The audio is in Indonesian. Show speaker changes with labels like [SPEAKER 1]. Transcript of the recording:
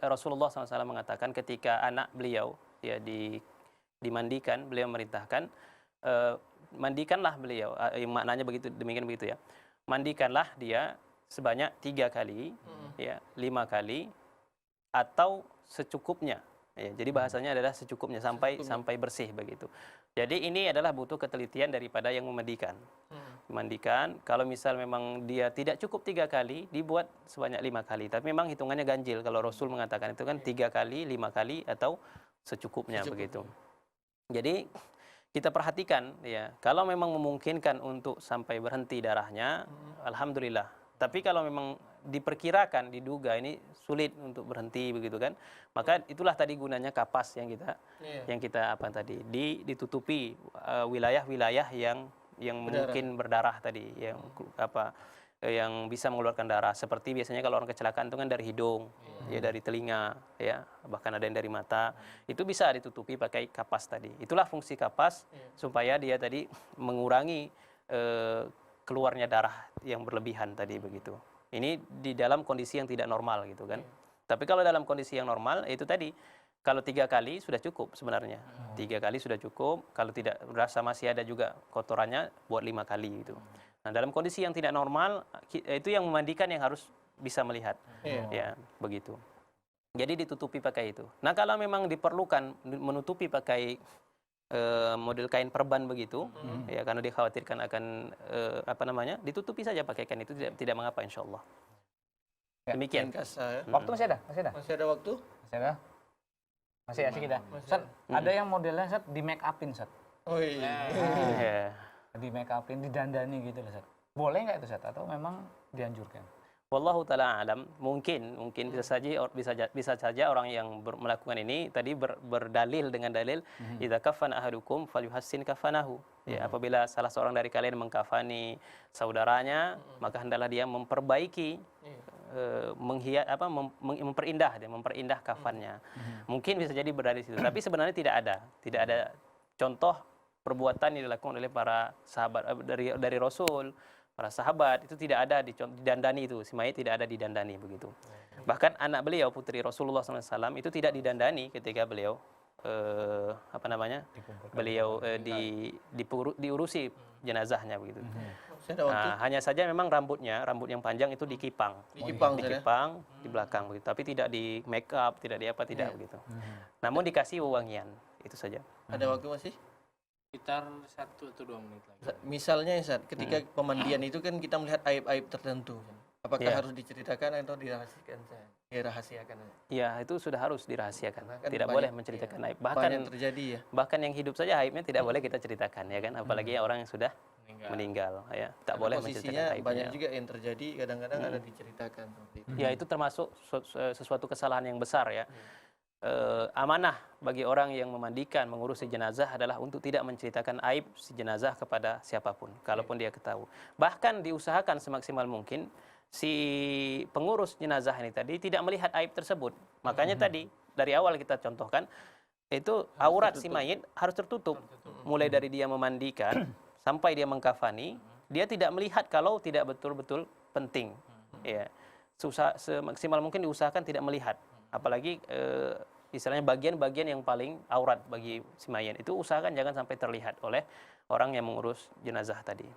[SPEAKER 1] Rasulullah SAW mengatakan ketika anak beliau ya dimandikan, beliau merintahkan, mandikanlah beliau, maknanya begitu, demikian begitu ya, mandikanlah dia sebanyak 3 kali, ya 5 kali atau secukupnya. Ya, jadi bahasanya adalah secukupnya sampai bersih begitu. Jadi ini adalah butuh ketelitian daripada yang memandikan. Mandikan, kalau misal memang dia tidak cukup 3 kali, dibuat sebanyak 5 kali. Tapi memang hitungannya ganjil. Kalau Rasul mengatakan itu kan 3 kali, 5 kali atau secukupnya begitu. Jadi kita perhatikan ya, kalau memang memungkinkan untuk sampai berhenti darahnya, alhamdulillah. Tapi kalau memang diperkirakan, diduga ini sulit untuk berhenti begitu kan, maka itulah tadi gunanya kapas yang kita apa tadi, ditutupi wilayah-wilayah yang mungkin berdarah tadi, yang bisa mengeluarkan darah. Seperti biasanya kalau orang kecelakaan itu kan dari hidung, ya dari telinga, ya bahkan ada yang dari mata. Itu bisa ditutupi pakai kapas tadi. Itulah fungsi kapas, supaya dia tadi mengurangi keluarnya darah yang berlebihan tadi begitu. Ini di dalam kondisi yang tidak normal gitu kan. Tapi kalau dalam kondisi yang normal itu tadi, kalau 3 kali sudah cukup sebenarnya. 3 kali sudah cukup. Kalau tidak rasa masih ada juga kotorannya, buat 5 kali gitu. Nah, dalam kondisi yang tidak normal, itu yang memandikan yang harus bisa melihat. Ya, begitu. Jadi ditutupi pakai itu. Nah, kalau memang diperlukan menutupi pakai model kain perban begitu, ya karena dikhawatirkan akan ditutupi saja pakai kain itu, tidak mengapa insyaallah. Demikian.
[SPEAKER 2] Waktu masih ada?
[SPEAKER 3] Masih ada waktu?
[SPEAKER 2] Masih ada? Masih asik kita. Ustaz, ada yang modelnya Ustaz di make upin Ustaz.
[SPEAKER 3] Oh iya.
[SPEAKER 2] Di make upin, didandani gitu loh Ustaz. Boleh nggak itu Ustaz atau memang dianjurkan?
[SPEAKER 1] Wallahu taala alam, mungkin bisa saja orang yang melakukan ini tadi berdalil dengan dalil idza kafana ahadukum falyuhassin kafanahu. Ya, apabila salah seorang dari kalian mengkafani saudaranya, maka hendaklah dia memperbaiki, memperindah kafannya. Mungkin bisa jadi berdalil situ, tapi sebenarnya tidak ada contoh perbuatan yang dilakukan oleh para sahabat dari Rasul. Para sahabat itu tidak ada didandani, itu si mayit tidak ada didandani begitu. Bahkan anak beliau, putri Rasulullah SAW, itu tidak didandani ketika beliau diurusi jenazahnya begitu. Nah, hanya saja memang rambut yang panjang itu dikipang di belakang begitu. Tapi tidak di make up, tidak begitu. Namun dikasih wewangian, itu saja.
[SPEAKER 3] Ada waktu masih?
[SPEAKER 4] Sekitar 1 atau 2 menit lagi.
[SPEAKER 3] Misalnya Ustaz, ketika pemandian itu kan kita melihat aib-aib tertentu. Apakah harus diceritakan atau dirahasiakan?
[SPEAKER 1] Ya, itu sudah harus dirahasiakan.
[SPEAKER 3] Kan
[SPEAKER 1] tidak boleh menceritakan aib. Bahkan
[SPEAKER 3] terjadi ya.
[SPEAKER 1] Bahkan yang hidup saja aibnya tidak boleh kita ceritakan, ya kan? Apalagi orang yang sudah meninggal, ya. Tak boleh menceritakan aibnya.
[SPEAKER 3] Banyak juga yang terjadi, kadang-kadang ada diceritakan seperti itu.
[SPEAKER 1] Ya, itu termasuk sesuatu kesalahan yang besar ya. Amanah bagi orang yang memandikan, mengurusi jenazah adalah untuk tidak menceritakan aib si jenazah kepada siapapun, kalaupun dia ketahui. Bahkan diusahakan semaksimal mungkin si pengurus jenazah ini tadi tidak melihat aib tersebut. Makanya tadi dari awal kita contohkan itu aurat si mayit harus tertutup. Mulai dari dia memandikan sampai dia mengkafani, dia tidak melihat kalau tidak betul-betul penting. Ya, semaksimal mungkin diusahakan tidak melihat. Apalagi istilahnya bagian-bagian yang paling aurat bagi si mayit itu usahakan jangan sampai terlihat oleh orang yang mengurus jenazah tadi.